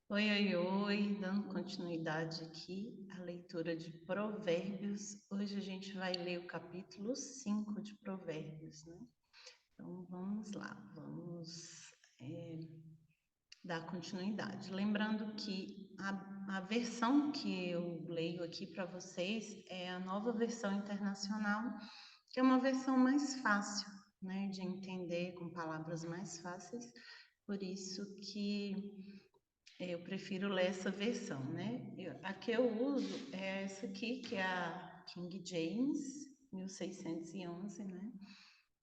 Oi, oi, oi, dando continuidade aqui à leitura de Provérbios. Hoje a gente vai ler o capítulo 5 de Provérbios, né? Então vamos lá, vamos dar continuidade. Lembrando que a versão que eu leio aqui para vocês é a nova versão internacional, que é uma versão mais fácil, né, de entender, com palavras mais fáceis, por isso que eu prefiro ler essa versão, né? A que eu uso é essa aqui, que é a King James 1611, né?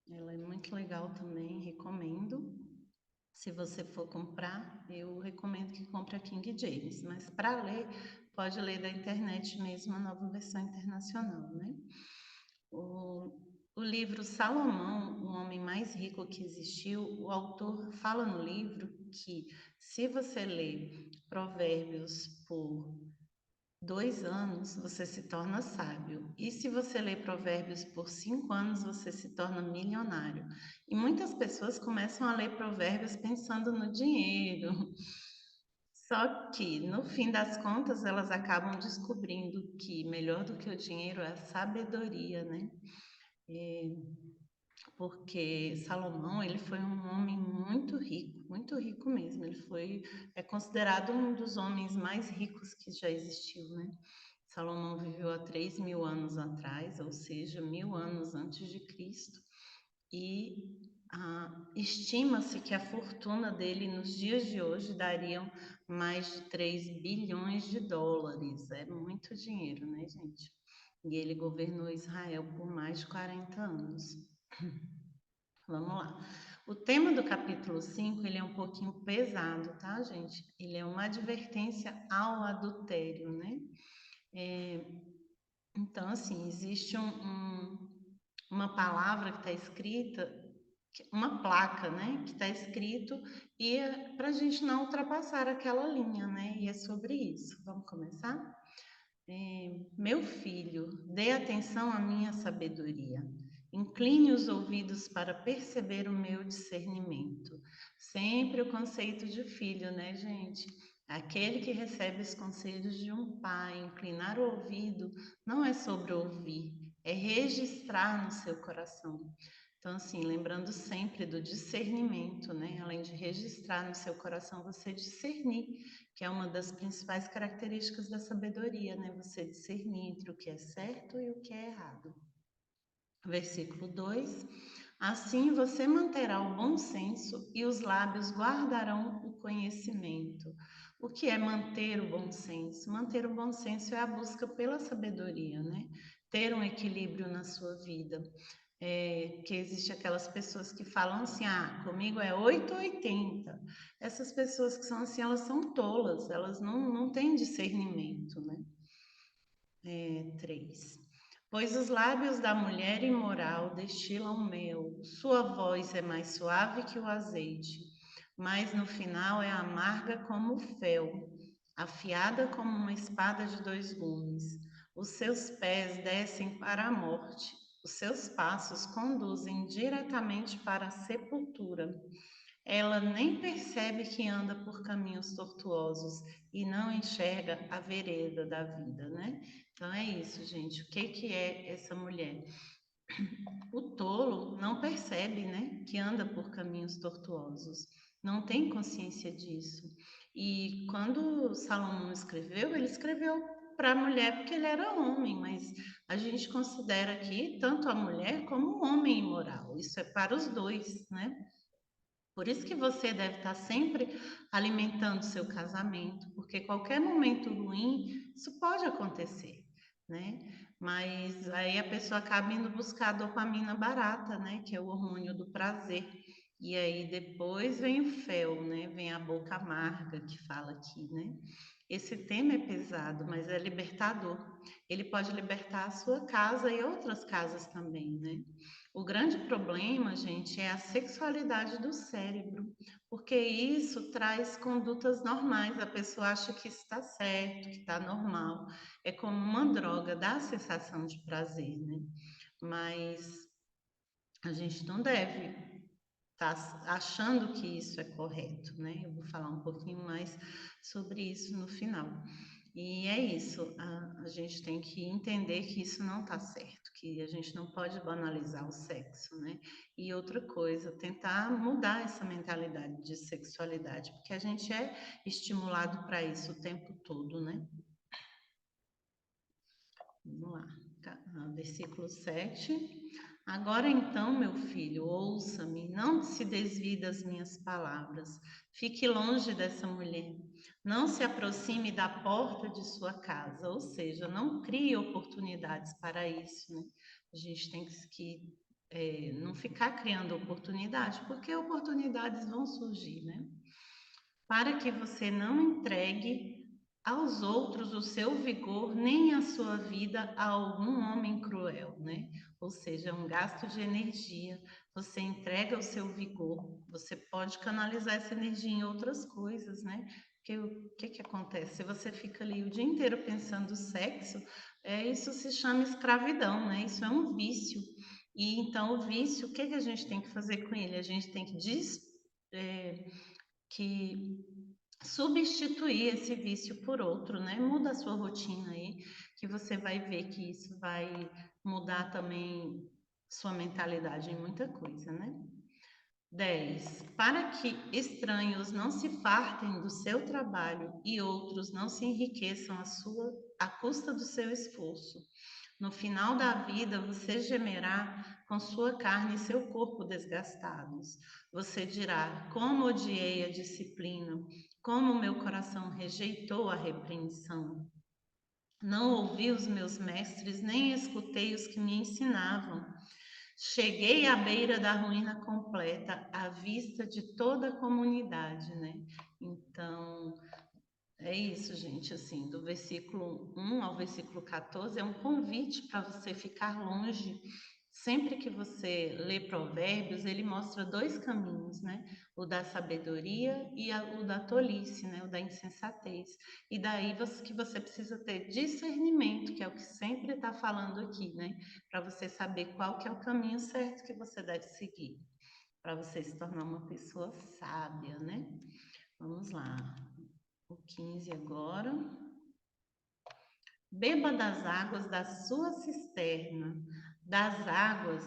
Ela é muito legal também, recomendo. Se você for comprar, eu recomendo que compre a King James, mas para ler, pode ler da internet mesmo, a nova versão internacional, né? O, o livro Salomão, o homem mais rico que existiu, o autor fala no livro que se você ler Provérbios por 2 anos, você se torna sábio. E se você ler Provérbios por 5 anos, você se torna milionário. E muitas pessoas começam a ler Provérbios pensando no dinheiro. Só que, no fim das contas, elas acabam descobrindo que melhor do que o dinheiro é a sabedoria, né? Porque Salomão, ele foi um homem muito rico mesmo. É considerado um dos homens mais ricos que já existiu, né? Salomão viveu há 3.000 anos atrás, ou seja, 1.000 anos antes de Cristo, e estima-se que a fortuna dele nos dias de hoje dariam mais de 3 bilhões de dólares. É muito dinheiro, né, gente? E ele governou Israel por mais de 40 anos. Vamos lá. O tema do capítulo 5, ele é um pouquinho pesado, tá, gente? Ele é uma advertência ao adultério, né? É, então, assim, existe uma palavra que está escrita, uma placa, né? Que está escrito, e é para a gente não ultrapassar aquela linha, né? E é sobre isso. Vamos começar? Meu filho, dê atenção à minha sabedoria. Incline os ouvidos para perceber o meu discernimento. Sempre o conceito de filho, né, gente? Aquele que recebe os conselhos de um pai. Inclinar o ouvido não é sobre ouvir, é registrar no seu coração. Então, assim, lembrando sempre do discernimento, né? Além de registrar no seu coração, você discernir, que é uma das principais características da sabedoria, né? Você discernir entre o que é certo e o que é errado. Versículo 2: assim você manterá o bom senso e os lábios guardarão o conhecimento. O que é manter o bom senso? Manter o bom senso é a busca pela sabedoria, né? Ter um equilíbrio na sua vida. Que existe aquelas pessoas que falam assim, comigo é 8 ou 80. Essas pessoas que são assim, elas são tolas, elas não têm discernimento, né? 3. Pois os lábios da mulher imoral destilam mel, sua voz é mais suave que o azeite, mas no final é amarga como o fel, afiada como uma espada de 2 gumes. Os seus pés descem para a morte, os seus passos conduzem diretamente para a sepultura. Ela nem percebe que anda por caminhos tortuosos e não enxerga a vereda da vida, né? Então é isso, gente. O que que é essa mulher? O tolo não percebe, né, que anda por caminhos tortuosos. Não tem consciência disso. E quando Salomão escreveu, ele escreveu para a mulher porque ele era homem, mas a gente considera aqui tanto a mulher como o homem imoral. Isso é para os dois, né? Por isso que você deve estar sempre alimentando seu casamento, porque qualquer momento ruim, isso pode acontecer, né? Mas aí a pessoa acaba indo buscar a dopamina barata, né? Que é o hormônio do prazer. E aí depois vem o fel, né? Vem a boca amarga que fala aqui, né? Esse tema é pesado, mas é libertador. Ele pode libertar a sua casa e outras casas também, né? O grande problema, gente, é a sexualidade do cérebro, porque isso traz condutas normais. A pessoa acha que está certo, que está normal. É como uma droga, dá a sensação de prazer, né? Mas a gente não deve está achando que isso é correto, né? Eu vou falar um pouquinho mais sobre isso no final. E é isso, a gente tem que entender que isso não está certo, que a gente não pode banalizar o sexo, né? E outra coisa, tentar mudar essa mentalidade de sexualidade, porque a gente é estimulado para isso o tempo todo, né? Vamos lá, versículo 7. Agora então, meu filho, ouça-me, não se desvie das minhas palavras, fique longe dessa mulher, não se aproxime da porta de sua casa, ou seja, não crie oportunidades para isso, né? A gente tem que não ficar criando oportunidades, porque oportunidades vão surgir, né? Para que você não entregue aos outros o seu vigor, nem a sua vida a algum homem cruel, né? Ou seja, é um gasto de energia. Você entrega o seu vigor, você pode canalizar essa energia em outras coisas, né? Porque o que acontece? Se você fica ali o dia inteiro pensando sexo, isso se chama escravidão, né? Isso é um vício. E então o vício, o que a gente tem que fazer com ele? A gente tem que substituir esse vício por outro, né? Muda a sua rotina aí, que você vai ver que isso vai mudar também sua mentalidade em muita coisa, né? 10. Para que estranhos não se fartem do seu trabalho e outros não se enriqueçam à custa do seu esforço. No final da vida, você gemerá com sua carne e seu corpo desgastados. Você dirá: como odiei a disciplina, como meu coração rejeitou a repreensão. Não ouvi os meus mestres, nem escutei os que me ensinavam. Cheguei à beira da ruína completa, à vista de toda a comunidade, né? Então, é isso, gente, assim, do versículo 1 ao versículo 14 é um convite para você ficar longe. Sempre que você lê Provérbios, ele mostra dois caminhos, né? O da sabedoria e o da tolice, né? O da insensatez. E daí que você precisa ter discernimento, que é o que sempre está falando aqui, né? Para você saber qual que é o caminho certo que você deve seguir, para você se tornar uma pessoa sábia, né? Vamos lá. O 15 agora. Beba das águas da sua cisterna, das águas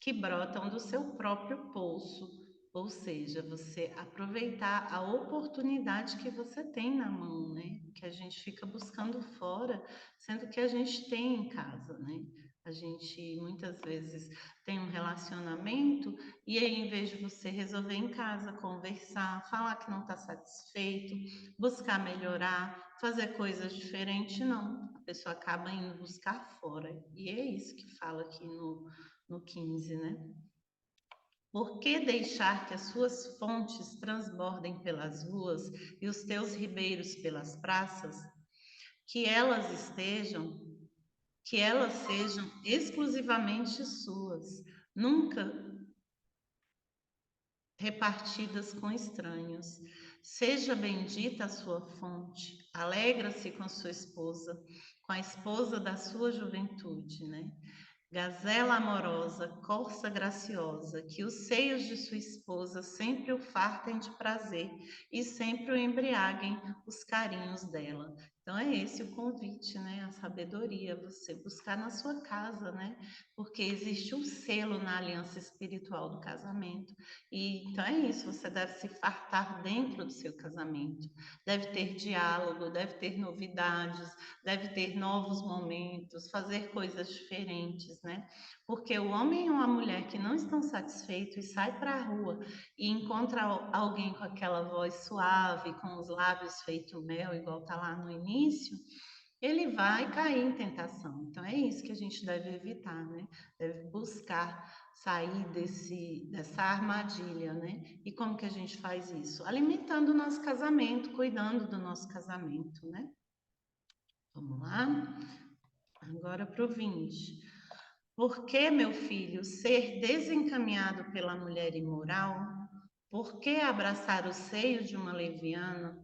que brotam do seu próprio poço, ou seja, você aproveitar a oportunidade que você tem na mão, né? Que a gente fica buscando fora, sendo que a gente tem em casa, né? A gente muitas vezes tem um relacionamento e aí, em vez de você resolver em casa, conversar, falar que não está satisfeito, buscar melhorar, fazer coisas diferentes, não. A pessoa acaba indo buscar fora. E é isso que fala aqui no 15, né? Por que deixar que as suas fontes transbordem pelas ruas e os teus ribeiros pelas praças? Que elas estejam, que elas sejam exclusivamente suas, nunca repartidas com estranhos. Seja bendita a sua fonte, alegra-se com sua esposa, com a esposa da sua juventude, né? Gazela amorosa, corça graciosa, que os seios de sua esposa sempre o fartem de prazer e sempre o embriaguem os carinhos dela. Então é esse o convite, né? A sabedoria, você buscar na sua casa, né? Porque existe um selo na aliança espiritual do casamento. E então é isso, você deve se fartar dentro do seu casamento. Deve ter diálogo, deve ter novidades, deve ter novos momentos, fazer coisas diferentes, né? Porque o homem ou a mulher que não estão satisfeitos e sai para a rua e encontra alguém com aquela voz suave, com os lábios feito mel, igual tá lá no início, ele vai cair em tentação. Então é isso que a gente deve evitar, né? Deve buscar sair dessa armadilha, né? E como que a gente faz isso? Alimentando o nosso casamento, cuidando do nosso casamento, né? Vamos lá? Agora para o 20. Por que, meu filho, ser desencaminhado pela mulher imoral? Por que abraçar o seio de uma leviana?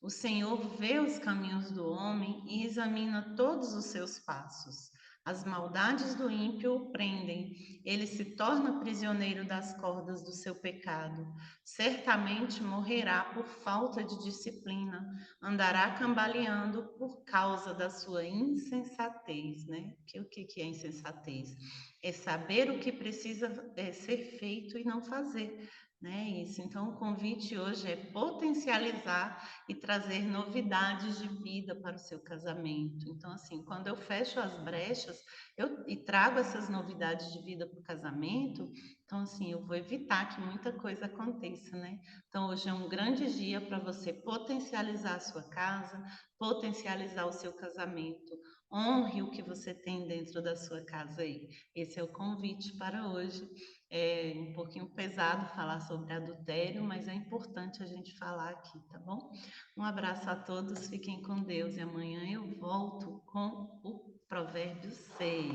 O Senhor vê os caminhos do homem e examina todos os seus passos. As maldades do ímpio o prendem, ele se torna prisioneiro das cordas do seu pecado. Certamente morrerá por falta de disciplina, andará cambaleando por causa da sua insensatez, né? Que é insensatez? É saber o que precisa ser feito e não fazer. Né, isso. Então, o convite hoje é potencializar e trazer novidades de vida para o seu casamento. Então, assim, quando eu fecho as brechas e trago essas novidades de vida para o casamento, então, assim, eu vou evitar que muita coisa aconteça, né? Então, hoje é um grande dia para você potencializar a sua casa, potencializar o seu casamento. Honre o que você tem dentro da sua casa aí. Esse é o convite para hoje. É um pouquinho pesado falar sobre adultério, mas é importante a gente falar aqui, tá bom? Um abraço a todos, fiquem com Deus e amanhã eu volto com o Provérbios 6.